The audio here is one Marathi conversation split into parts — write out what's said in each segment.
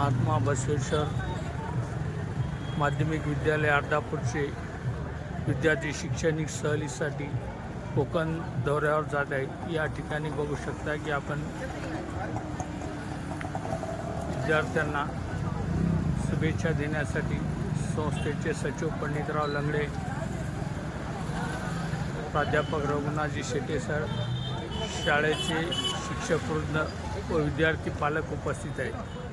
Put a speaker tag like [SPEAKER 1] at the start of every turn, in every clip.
[SPEAKER 1] महात्मा बसवेश्वर माध्यमिक विद्यालय अर्धापूरचे विद्यार्थी शैक्षणिक सहलीसाठी कोकण दौऱ्यावर जात आहेत। या ठिकाणी बघू शकता की आपण विद्यार्थ्यांना शुभेच्छा देण्यासाठी संस्थेचे सचिव पंडितराव लंगडे, प्राध्यापक रघुनाथजी शेटे सर, शाळेचे शिक्षकवृंद व विद्यार्थी पालक उपस्थित आहेत।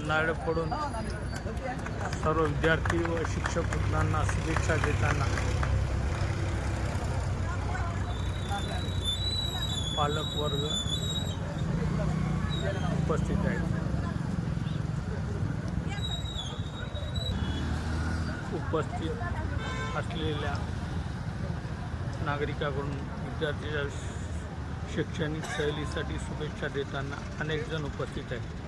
[SPEAKER 1] नारळ फोडून सर्व विद्यार्थी व शिक्षक वृंदांना शुभेच्छा देताना पालक वर्ग उपस्थित आहेत। उपस्थित असलेल्या नागरिकांकडून विद्यार्थ्यांच्या शैक्षणिक सहलीसाठी शुभेच्छा देताना अनेक जण उपस्थित आहेत।